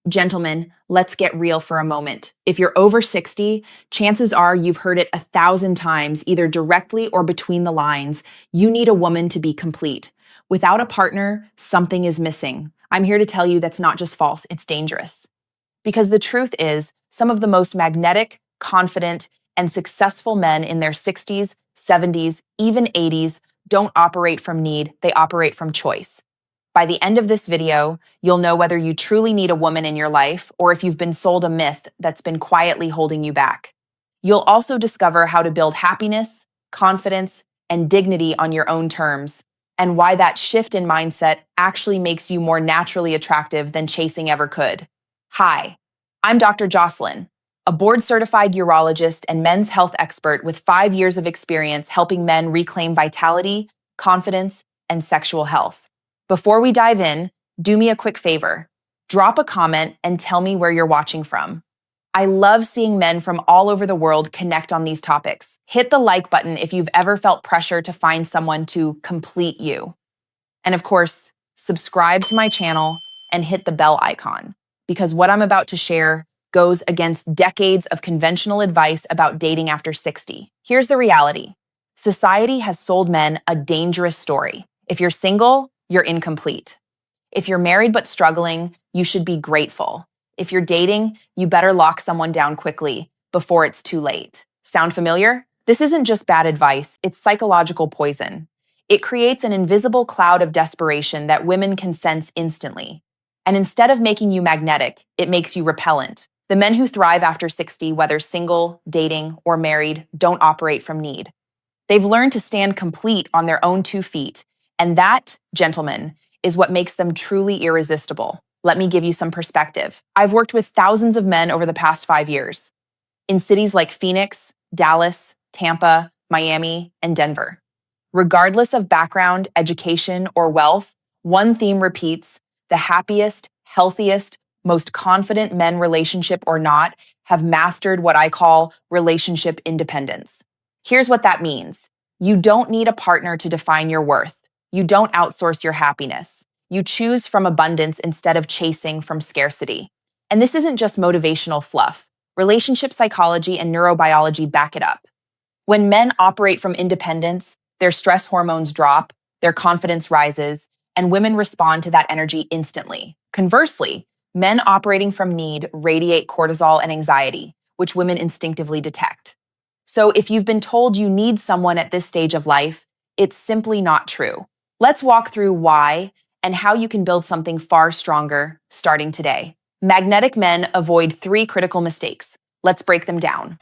Gentlemen, let's get real for a moment. If you're over 60, chances are you've heard it 1,000 times, either directly or between the lines. You need a woman to be complete. Without a partner, something is missing. I'm here to tell you that's not just false, it's dangerous. Because the truth is, some of the most magnetic, confident, and successful men in their 60s, 70s, even 80s don't operate from need, they operate from choice. By the end of this video, you'll know whether you truly need a woman in your life or if you've been sold a myth that's been quietly holding you back. You'll also discover how to build happiness, confidence, and dignity on your own terms, and why that shift in mindset actually makes you more naturally attractive than chasing ever could. Hi, I'm Dr. Jocelyn, a board-certified urologist and men's health expert with 5 years of experience helping men reclaim vitality, confidence, and sexual health. Before we dive in, do me a quick favor. Drop a comment and tell me where you're watching from. I love seeing men from all over the world connect on these topics. Hit the like button if you've ever felt pressure to find someone to complete you. And of course, subscribe to my channel and hit the bell icon, because what I'm about to share goes against decades of conventional advice about dating after 60. Here's the reality. Society has sold men a dangerous story. If you're single, you're incomplete. If you're married but struggling, you should be grateful. If you're dating, you better lock someone down quickly before it's too late. Sound familiar? This isn't just bad advice, it's psychological poison. It creates an invisible cloud of desperation that women can sense instantly. And instead of making you magnetic, it makes you repellent. The men who thrive after 60, whether single, dating, or married, don't operate from need. They've learned to stand complete on their own 2 feet. And that, gentlemen, is what makes them truly irresistible. Let me give you some perspective. I've worked with thousands of men over the past 5 years in cities like Phoenix, Dallas, Tampa, Miami, and Denver. Regardless of background, education, or wealth, one theme repeats: the happiest, healthiest, most confident men, relationship or not, have mastered what I call relationship independence. Here's what that means. You don't need a partner to define your worth. You don't outsource your happiness. You choose from abundance instead of chasing from scarcity. And this isn't just motivational fluff. Relationship psychology and neurobiology back it up. When men operate from independence, their stress hormones drop, their confidence rises, and women respond to that energy instantly. Conversely, men operating from need radiate cortisol and anxiety, which women instinctively detect. So if you've been told you need someone at this stage of life, it's simply not true. Let's walk through why and how you can build something far stronger starting today. Magnetic men avoid 3 critical mistakes. Let's break them down.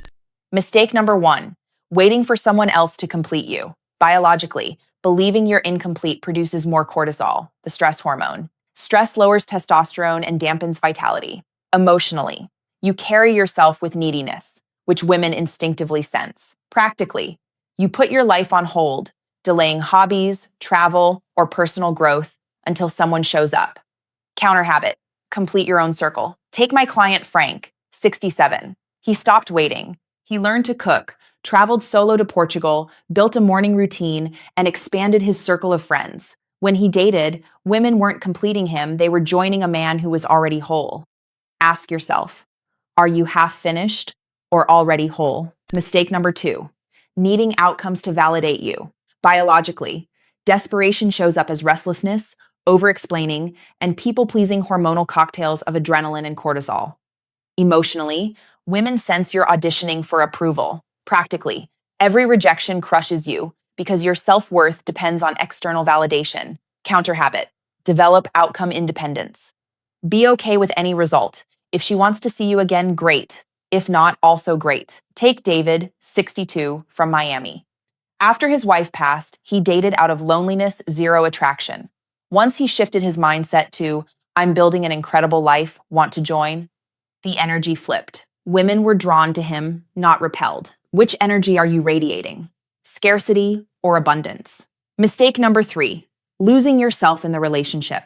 Mistake number 1, waiting for someone else to complete you. Biologically, believing you're incomplete produces more cortisol, the stress hormone. Stress lowers testosterone and dampens vitality. Emotionally, you carry yourself with neediness, which women instinctively sense. Practically, you put your life on hold, delaying hobbies, travel, or personal growth until someone shows up. Counter habit, complete your own circle. Take my client Frank, 67. He stopped waiting. He learned to cook, traveled solo to Portugal, built a morning routine, and expanded his circle of friends. When he dated, women weren't completing him, they were joining a man who was already whole. Ask yourself, are you half finished or already whole? Mistake number 2, needing outcomes to validate you. Biologically, desperation shows up as restlessness, over-explaining, and people-pleasing hormonal cocktails of adrenaline and cortisol. Emotionally, women sense you're auditioning for approval. Practically, every rejection crushes you because your self-worth depends on external validation. Counter habit, develop outcome independence. Be okay with any result. If she wants to see you again, great. If not, also great. Take David, 62, from Miami. After his wife passed, he dated out of loneliness, zero attraction. Once he shifted his mindset to, I'm building an incredible life, want to join? The energy flipped. Women were drawn to him, not repelled. Which energy are you radiating? Scarcity or abundance? Mistake number 3, losing yourself in the relationship.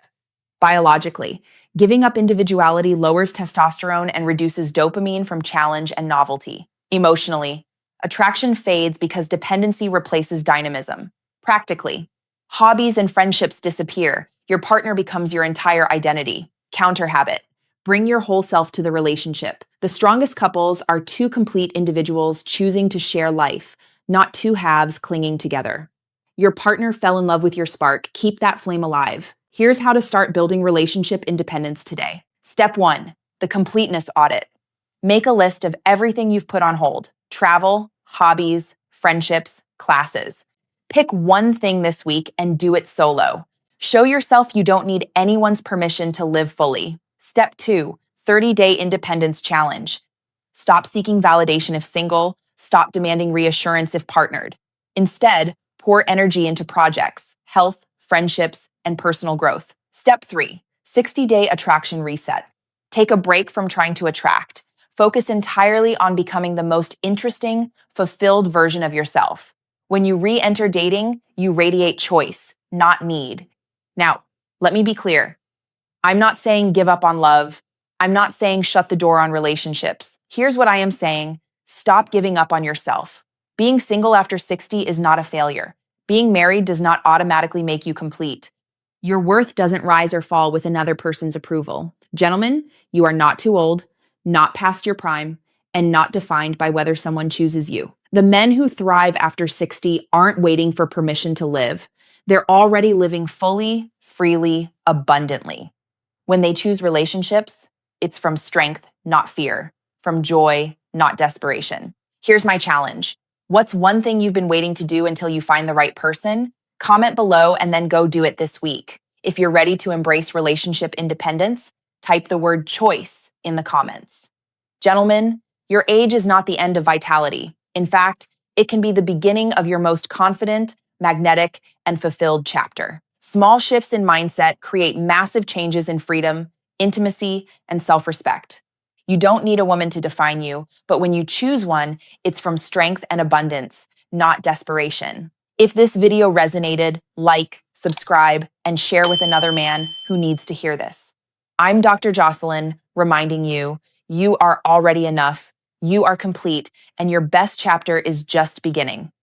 Biologically, giving up individuality lowers testosterone and reduces dopamine from challenge and novelty. Emotionally, attraction fades because dependency replaces dynamism. Practically, hobbies and friendships disappear. Your partner becomes your entire identity. Counter habit, Bring your whole self to the relationship. The strongest couples are two complete individuals choosing to share life, not two halves clinging together. Your partner fell in love with your spark. Keep that flame alive. Here's how to start building relationship independence today. Step 1, the completeness audit. Make a list of everything you've put on hold: travel, hobbies, friendships, classes. Pick one thing this week and do it solo. Show yourself you don't need anyone's permission to live fully. Step 2, 30-day independence challenge. Stop seeking validation if single. Stop demanding reassurance if partnered. Instead, pour energy into projects, health, friendships, and personal growth. Step 3, 60-day attraction reset. Take a break from trying to attract. Focus entirely on becoming the most interesting, fulfilled version of yourself. When you re-enter dating, you radiate choice, not need. Now, let me be clear. I'm not saying give up on love. I'm not saying shut the door on relationships. Here's what I am saying: stop giving up on yourself. Being single after 60 is not a failure. Being married does not automatically make you complete. Your worth doesn't rise or fall with another person's approval. Gentlemen, you are not too old, not past your prime, and not defined by whether someone chooses you. The men who thrive after 60 aren't waiting for permission to live. They're already living fully, freely, abundantly. When they choose relationships, it's from strength, not fear, from joy, not desperation. Here's my challenge. What's one thing you've been waiting to do until you find the right person? Comment below and then go do it this week. If you're ready to embrace relationship independence, type the word choice in the comments. Gentlemen, your age is not the end of vitality. In fact, it can be the beginning of your most confident, magnetic, and fulfilled chapter. Small shifts in mindset create massive changes in freedom, intimacy, and self-respect. You don't need a woman to define you, but when you choose one, it's from strength and abundance, not desperation. If this video resonated, like, subscribe, and share with another man who needs to hear this. I'm Dr. Jocelyn, reminding you, you are already enough, you are complete, and your best chapter is just beginning.